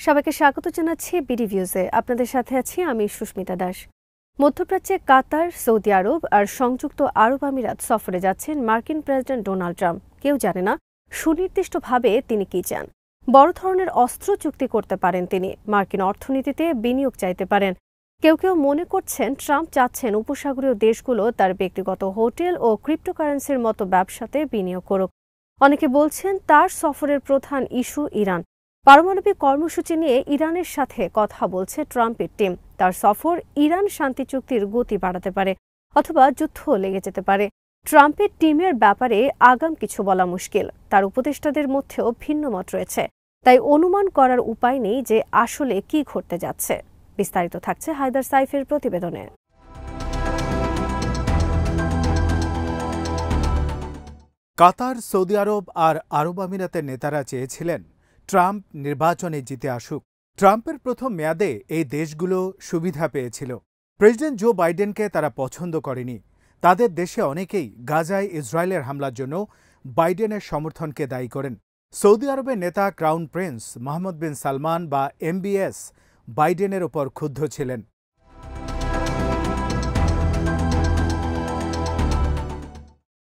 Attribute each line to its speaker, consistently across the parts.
Speaker 1: সবাইকে স্বাগত জানাচ্ছি বিডি ভিউজে। আপনাদের সাথে আছি আমি সুস্মিতা দাস। মধ্যপ্রাচ্যে কাতার, সৌদি আরব আর সংযুক্ত আরব আমিরাত সফরে যাচ্ছেন মার্কিন প্রেসিডেন্ট ডোনাল্ড ট্রাম্প। কেউ জানে না সুনির্দিষ্টভাবে তিনি কি চান। বড় ধরনের অস্ত্র চুক্তি করতে পারেন তিনি, মার্কিন অর্থনীতিতে বিনিয়োগ চাইতে পারেন। কেউ কেউ মনে করছেন ট্রাম্প চাচ্ছেন উপসাগরীয় দেশগুলো তার ব্যক্তিগত হোটেল ও ক্রিপ্টোকারেন্সির মতো ব্যবসাতে বিনিয়োগ করুক। অনেকে বলছেন তার সফরের প্রধান ইস্যু ইরান। পারমাণবিক কর্মসূচি নিয়ে ইরানের সাথে কথা বলছে ট্রাম্পের টিম। তার সফর ইরান শান্তি চুক্তির গতি বাড়াতে পারে অথবা যুদ্ধ লেগে যেতে পারে। ট্রাম্পের টিমের ব্যাপারে আগাম কিছু বলা মুশকিল। তার উপদেষ্টাদের মধ্যেও ভিন্ন মত রয়েছে, তাই অনুমান করার উপায় নেই যে আসলে কি ঘটতে যাচ্ছে। বিস্তারিত থাকছে হায়দার সাইফের প্রতিবেদনে।
Speaker 2: কাতার, সৌদি আরব আর আরব আমিরাতের নেতারা চেয়েছিলেন ট্রাম্প নির্বাচনে জিতে আসুক। ট্রাম্পের প্রথম মেয়াদে এই দেশগুলো সুবিধা পেয়েছিল। প্রেসিডেন্ট জো বাইডেনকে তারা পছন্দ করেনি। তাদের দেশে অনেকেই গাজায় ইসরায়েলের হামলার জন্য বাইডেনের সমর্থনকে দায়ী করেন। সৌদি আরবের নেতা ক্রাউন প্রিন্স মোহাম্মদ বিন সালমান বা MBS বাইডেনের ওপর ক্ষুব্ধ ছিলেন।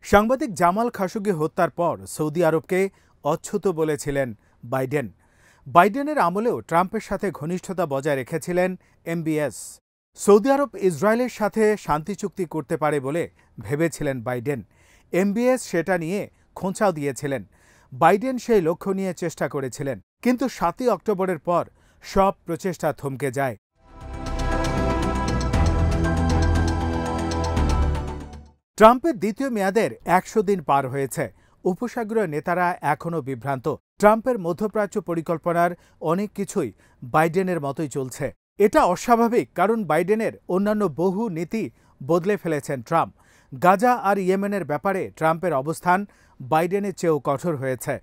Speaker 2: সাংবাদিক জামাল খাশোগি হত্যার পর সৌদি আরবকে অচ্ছুত বলেছিলেন বাইডেন। বাইডেনের আমলেও ট্রাম্পের সাথে ঘনিষ্ঠতা বজায় রেখেছিলেন MBS। সৌদি আরব ইসরায়েলের সাথে শান্তি চুক্তি করতে পারে বলে ভেবেছিলেন বাইডেন। MBS সেটা নিয়ে খোঁচাও দিয়েছিলেন। বাইডেন সেই লক্ষ্য নিয়ে চেষ্টা করেছিলেন, কিন্তু 7ই অক্টোবরের পর সব প্রচেষ্টা থমকে যায়। ট্রাম্পের দ্বিতীয় মেয়াদের 100 দিন পার হয়েছে। উপসাগরীয় নেতারা এখনও বিভ্রান্ত। ট্রাম্পের মধ্যপ্রাচ্য পরিকল্পনার অনেক কিছুই বাইডেনের মতোই চলছে। এটা অস্বাভাবিক, কারণ বাইডেনের অন্যান্য বহু নীতি বদলে ফেলেছেন ট্রাম্প। গাজা আর ইয়েমেনের ব্যাপারে ট্রাম্পের অবস্থান বাইডেনের চেয়েও কঠোর হয়েছে,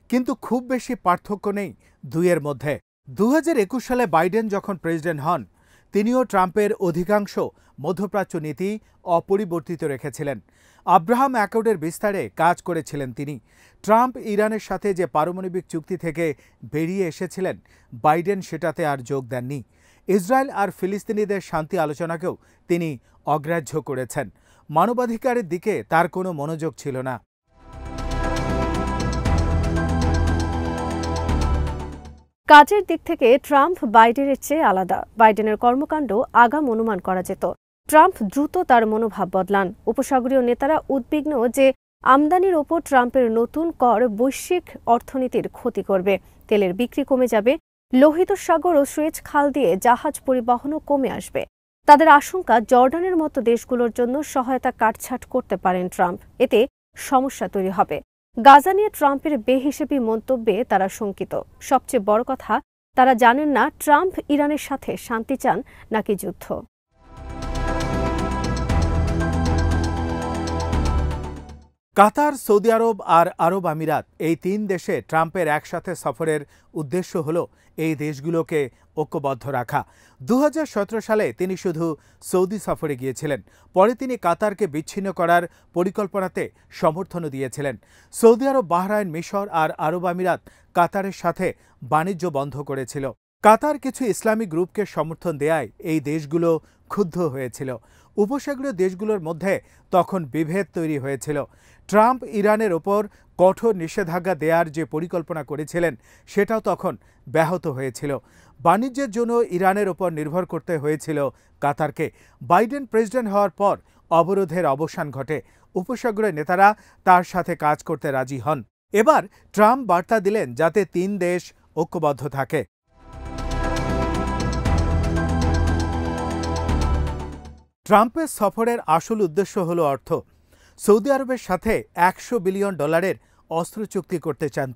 Speaker 2: কিন্তু খুব বেশি পার্থক্য নেই দুইয়ের মধ্যে। 2021 সালে বাইডেন যখন প্রেসিডেন্ট হন, তিনিও ট্রাম্পের অধিকাংশ মধ্যপ্রাচ্য নীতি অপরিবর্তিত রেখেছিলেন। আব্রাহাম অ্যাকর্ডের বিস্তারে কাজ করেছিলেন তিনি। ট্রাম্প ইরানের সাথে যে পারমাণবিক চুক্তি থেকে বেরিয়ে এসেছিলেন, বাইডেন সেটাতে আর যোগ দেননি। ইসরায়েল আর ফিলিস্তিনিদের শান্তি আলোচনাকেও তিনি অগ্রাহ্য করেছেন। মানবাধিকারের দিকে তার কোনো মনোযোগ ছিল না।
Speaker 1: কাজের দিক থেকে ট্রাম্প বাইডেনের চেয়ে আলাদা। বাইডেনের কর্মকাণ্ড আগাম অনুমান করা যেত। ট্রাম্প দ্রুত তার মনোভাব বদলান। উপসাগরীয় নেতারা উদ্বিগ্ন যে আমদানির ওপর ট্রাম্পের নতুন কর বৈশ্বিক অর্থনীতির ক্ষতি করবে। তেলের বিক্রি কমে যাবে, লোহিত সাগর ও সুয়েজ খাল দিয়ে জাহাজ পরিবহনও কমে আসবে। তাদের আশঙ্কা জর্ডানের মতো দেশগুলোর জন্য সহায়তা কাটছাট করতে পারেন ট্রাম্প। এতে সমস্যা তৈরি হবে। গাজা নিয়ে ট্রাম্পের বেহিসেবি মন্তব্যে তারা শঙ্কিত। সবচেয়ে বড় কথা, তারা জানেন না ট্রাম্প ইরানের সাথে শান্তি চান নাকি যুদ্ধ।
Speaker 2: কাতার, সৌদি আরব আর আরব আমিরাত, এই 3 দেশে ট্রাম্পের একসাথে সফরের উদ্দেশ্য হল এই দেশগুলোকে ঐক্যবদ্ধ রাখা। 2017 সালে তিনি শুধু সৌদি সফরে গিয়েছিলেন। পরে তিনি কাতারকে বিচ্ছিন্ন করার পরিকল্পনাতে সমর্থনও দিয়েছিলেন। সৌদি আরব, বাহরাইন, মিশর আর আরব আমিরাত কাতারের সাথে বাণিজ্য বন্ধ করেছিল। কাতার কিছু ইসলামী গ্রুপকে সমর্থন দেয়ায় এই দেশগুলো ক্ষুব্ধ হয়েছিল। উপসাগরীয় দেশগুলোর মধ্যে তখন বিভেদ তৈরি হয়েছিল। ট্রাম্প ইরানের ওপর কঠোর নিষেধাজ্ঞা দেওয়ার যে পরিকল্পনা করেছিলেন, সেটাও তখন ব্যাহত হয়েছিল। বাণিজ্যের জন্য ইরানের ওপর নির্ভর করতে হয়েছিল কাতারকে। বাইডেন প্রেসিডেন্ট হওয়ার পর অবরোধের অবসান ঘটে। উপসাগরীয় নেতারা তার সাথে কাজ করতে রাজি হন। এবার ট্রাম্প বার্তা দিলেন যাতে 3 দেশ ঐক্যবদ্ধ থাকে। ট্রাম্পের সফরের আসল উদ্দেশ্য হল অর্থ। সৌদি আরবের সাথে $100 বিলিয়ন অস্ত্র চুক্তি করতে চান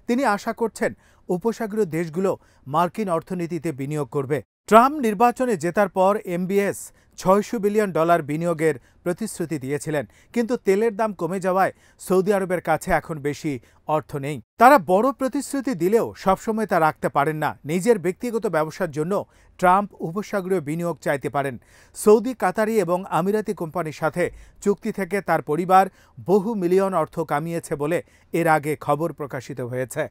Speaker 2: তিনি আশা করছেন উপসাগরীয় দেশগুলো মার্কিন অর্থনীতিতে বিনিয়োগ করবে। ট্রাম্প নির্বাচনে জেতার পর MBS $600 বিলিয়ন বিনিয়োগের প্রতিশ্রুতি দিয়েছিলেন, কিন্তু তেলের দাম কমে যাওয়ায় সৌদি আরবের কাছে এখন বেশি অর্থ নেই। তারা বড় প্রতিশ্রুতি দিলেও সবসময় তা রাখতে পারেন না। নিজের ব্যক্তিগত ব্যবসার জন্য ট্রাম্প উপসাগরীয় বিনিয়োগ চাইতে পারেন। সৌদি, কাতারি এবং আমিরাতি কোম্পানির সাথে চুক্তি থেকে তার পরিবার বহু মিলিয়ন অর্থ কামিয়েছে বলে এর আগে খবর প্রকাশিত হয়েছে।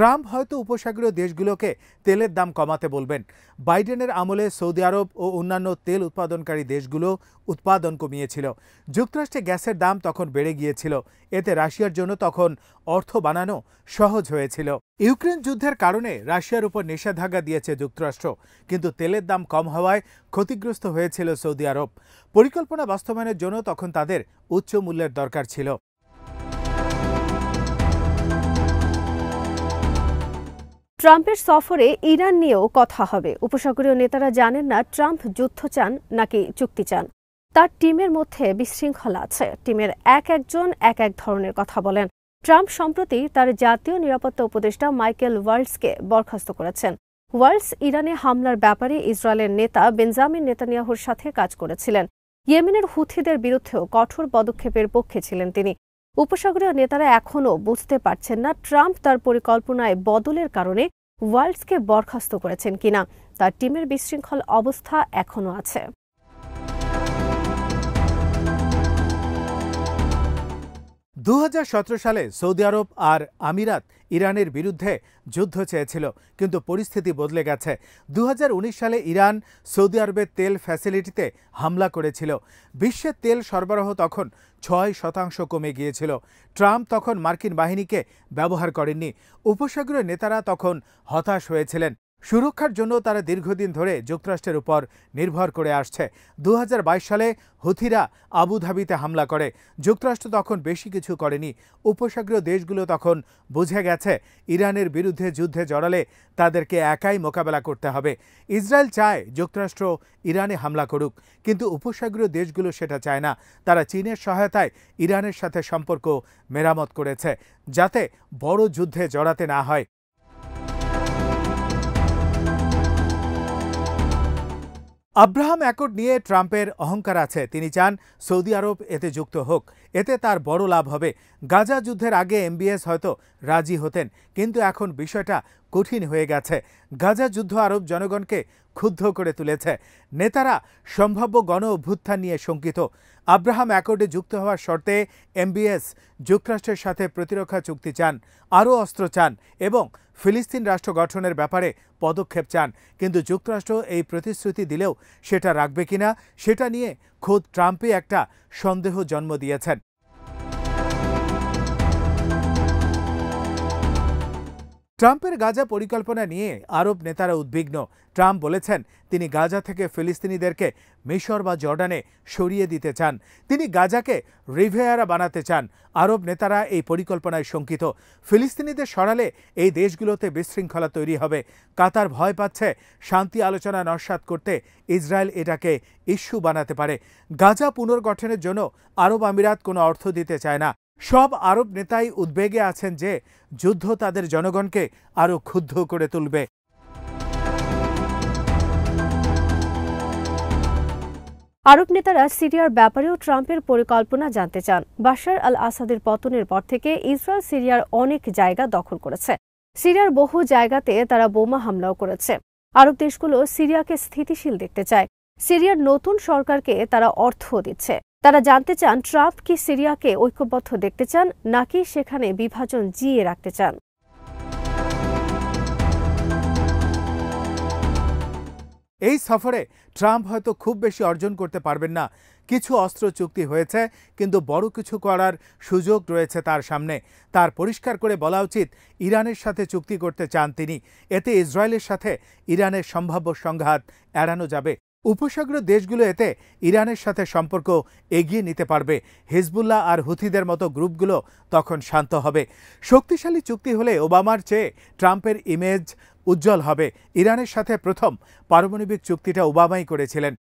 Speaker 2: ট্রাম্প হয়তো উপসাগরীয় দেশগুলোকে তেলের দাম কমাতে বলবেন। বাইডেনের আমলে সৌদি আরব ও অন্যান্য তেল উৎপাদনকারী দেশগুলো উৎপাদন কমিয়েছিল। যুক্তরাষ্ট্রে গ্যাসের দাম তখন বেড়ে গিয়েছিল। এতে রাশিয়ার জন্য তখন অর্থ বানানো সহজ হয়েছিল। ইউক্রেন যুদ্ধের কারণে রাশিয়ার উপর নিষেধাজ্ঞা দিয়েছে যুক্তরাষ্ট্র, কিন্তু তেলের দাম কম হওয়ায় ক্ষতিগ্রস্ত হয়েছিল সৌদি আরব। পরিকল্পনা বাস্তবায়নের জন্য তখন তাদের উচ্চ মূল্যের দরকার ছিল।
Speaker 1: ট্রাম্পের সফরে ইরান নিয়েও কথা হবে। উপসাগরীয় নেতারা জানেন না ট্রাম্প যুদ্ধ চান নাকি চুক্তি চান। তার টিমের মধ্যে বিশৃঙ্খলা আছে। টিমের একজন এক ধরনের কথা বলেন। ট্রাম্প সম্প্রতি তার জাতীয় নিরাপত্তা উপদেষ্টা মাইকেল ওয়ালসকে বরখাস্ত করেছেন। ওয়ালস ইরানে হামলার ব্যাপারে ইসরায়েলের নেতা বেঞ্জামিন নেতানিয়াহুর সাথে কাজ করেছিলেন। ইয়েমেনের হুথিদের বিরুদ্ধেও কঠোর পদক্ষেপের পক্ষে ছিলেন তিনি। উপসাগরীয় নেতারা এখনও বুঝতে পারছেন না ট্রাম্প তার পরিকল্পনায় বদলের কারণে ওয়ালসকে বরখাস্ত করেছেন কিনা। তার টিমের বিশৃঙ্খল অবস্থা এখনও আছে।
Speaker 2: দু সালে সৌদি আরব আর আমিরাত ইরানের বিরুদ্ধে যুদ্ধ চেয়েছিল, কিন্তু পরিস্থিতি বদলে গেছে। 2019 সালে ইরান সৌদি আরবের তেল ফ্যাসিলিটিতে হামলা করেছিল। বিশ্বের তেল সরবরাহ তখন 6% কমে গিয়েছিল। ট্রাম্প তখন মার্কিন বাহিনীকে ব্যবহার করেননি। উপসাগরীয় নেতারা তখন হতাশ হয়েছিলেন। সুরক্ষার জন্য তারা দীর্ঘদিন ধরে যুক্তরাষ্ট্রের উপর নির্ভর করে আসছে। 2022 সালে হুথিরা আবুধাবিতে হামলা করে। যুক্তরাষ্ট্র তখন বেশি কিছু করেনি। উপসাগরীয় দেশগুলো তখন বুঝে গেছে ইরানের বিরুদ্ধে যুদ্ধে জড়ালে তাদেরকে একাই মোকাবেলা করতে হবে। ইসরায়েল চায় যুক্তরাষ্ট্র ইরানে হামলা করুক, কিন্তু উপসাগরীয় দেশগুলো সেটা চায় না। তারা চীনের সহায়তায় ইরানের সাথে সম্পর্ক মেরামত করেছে, যাতে বড় যুদ্ধে জড়াতে না হয়। আব্রাহাম অ্যাকর্ড নিয়ে ট্রাম্পের অহংকার আছে। তিনি চান সৌদি আরব এতে যুক্ত হোক, এতে তার বড় লাভ হবে। গাজা যুদ্ধের আগে এমবিএস হয়তো রাজি হতেন, কিন্তু এখন বিষয়টা কঠিন হয়ে গেছে। গাজা যুদ্ধ আরব জনগণকে ক্ষুব্ধ করে তুলেছে। নেতারা সম্ভাব্য গণ অভ্যুত্থান নিয়ে শঙ্কিত। আব্রাহাম অ্যাকর্ডে যুক্ত হওয়ার শর্তে এমবিএস যুক্তরাষ্ট্রের সাথে প্রতিরক্ষা চুক্তি চান, আরও অস্ত্র চান এবং ফিলিস্তিন রাষ্ট্র গঠনের ব্যাপারে পদক্ষেপ চান। কিন্তু যুক্তরাষ্ট্র এই প্রতিশ্রুতি দিলেও সেটা রাখবে কিনা সেটা নিয়ে খোদ ট্রাম্পই একটা সন্দেহ জন্ম দিয়েছেন। ট্রাম্পের গাজা পরিকল্পনা নিয়ে আরব নেতারা উদ্বিগ্ন। ট্রাম্প বলেছেন তিনি গাজা থেকে ফিলিস্তিনিদেরকে মিশর বা জর্ডানে সরিয়ে দিতে চান। তিনি গাজাকে রিভেয়ারা বানাতে চান। আরব নেতারা এই পরিকল্পনায় শঙ্কিত। ফিলিস্তিনিদের সরালে এই দেশগুলোতে বিশৃঙ্খলা তৈরি হবে। কাতার ভয় পাচ্ছে শান্তি আলোচনা নস্যাৎ করতে ইসরায়েল এটাকে ইস্যু বানাতে পারে। গাজা পুনর্গঠনের জন্য আরব আমিরাত কোনো অর্থ দিতে চায় না। সব আরব নেতাই উদ্বেগে আছেন যে যুদ্ধ তাদের জনগণকে আরও ক্ষুব্ধ করে তুলবে।
Speaker 1: আরব নেতারা সিরিয়ার ব্যাপারেও ট্রাম্পের পরিকল্পনা জানতে চান। বাশার আল আসাদের পতনের পর থেকে ইসরায়েল সিরিয়ার অনেক জায়গা দখল করেছে। সিরিয়ার বহু জায়গাতে তারা বোমা হামলাও করেছে। আরব দেশগুলো সিরিয়াকে স্থিতিশীল দেখতে চায়। সিরিয়ার নতুন সরকারকে তারা অর্থ দিচ্ছে। তারা জানতে চান ট্রাম্প কি সিরিয়াকে ঐক্যবদ্ধ দেখতে চান নাকি সেখানে বিভাজন জিইয়ে রাখতে চান।
Speaker 2: এই সফরে ট্রাম্প হয়তো খুব বেশি অর্জন করতে পারবেন না। কিছু অস্ত্র চুক্তি হয়েছে, কিন্তু বড় কিছু করার সুযোগ রয়েছে তার সামনে। তার পরিষ্কার করে বলা উচিত ইরানের সাথে চুক্তি করতে চান তিনি। এতে ইসরায়েলের সাথে ইরানের সম্ভাব্য সংঘাত এড়ানো যাবে। উপসাগরীয় দেশগুলো এতে ইরানের সাথে সম্পর্ক এগিয়ে নিতে পারবে। হিজবুল্লাহ আর হুথিদের মতো গ্রুপগুলো তখন শান্ত হবে। শক্তিশালী চুক্তি হলে ওবামার চেয়ে ট্রাম্পের ইমেজ উজ্জ্বল হবে। ইরানের সাথে প্রথম পারমাণবিক চুক্তিটা ওবামাই করেছিলেন।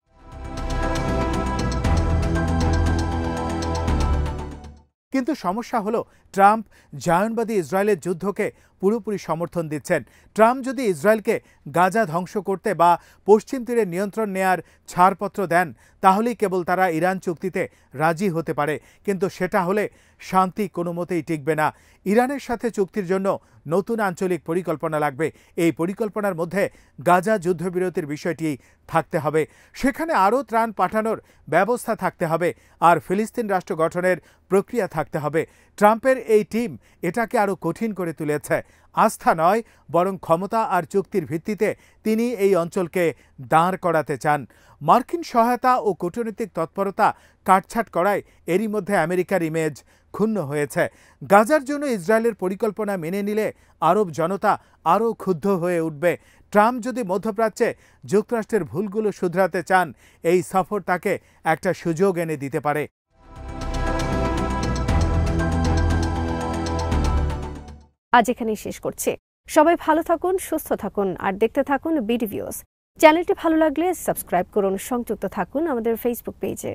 Speaker 2: কিন্তু সমস্যা হলো ট্রাম্প জায়নবাদী ইসরায়েলের যুদ্ধকে পুরোপুরি সমর্থন দিচ্ছেন। ট্রাম্প যদি ইসরায়েলকে গাজা ধ্বংস করতে বা পশ্চিম তীরে নিয়ন্ত্রণ নেয়ার ছাড়পত্র দেন, তাহলেই কেবল তারা ইরান চুক্তিতে রাজি হতে পারে। কিন্তু সেটা হলে শান্তি কোনো মতেই টিকবে না। ইরানের সাথে চুক্তির জন্য নতুন আঞ্চলিক পরিকল্পনা লাগবে। এই পরিকল্পনার মধ্যে গাজা যুদ্ধবিরতির বিষয়টি থাকতে হবে। সেখানে আরও ত্রাণ পাঠানোর ব্যবস্থা থাকতে হবে আর ফিলিস্তিন রাষ্ট্র গঠনের প্রক্রিয়া থাকতে হবে। ট্রাম্পের এই টিম এটাকে আরও কঠিন করে তুলেছে। আস্থা নয়, বরং ক্ষমতা আর চুক্তির ভিত্তিতে তিনি এই অঞ্চলকে দাঁড় করাতে চান। মার্কিন সহায়তা ও কূটনৈতিক তৎপরতা কাটছাঁট করায় এরই মধ্যে আমেরিকার ইমেজ ক্ষুণ্ণ হয়েছে। গাজার জন্য ইসরায়েলের পরিকল্পনা মেনে নিলে আরব জনতা আরও ক্ষুব্ধ হয়ে উঠবে। ট্রাম্প যদি মধ্যপ্রাচ্যে যুক্তরাষ্ট্রের ভুলগুলো শুধরাতে চান, এই সফর তাকে একটা সুযোগ এনে দিতে পারে।
Speaker 1: আজ এখানেই শেষ করছি। সবাই ভালো থাকুন, সুস্থ থাকুন আর দেখতে থাকুন বিডি ভিউজ। চ্যানেলটি ভালো লাগলে সাবস্ক্রাইব করুন, সংযুক্ত থাকুন আমাদের ফেসবুক পেজে।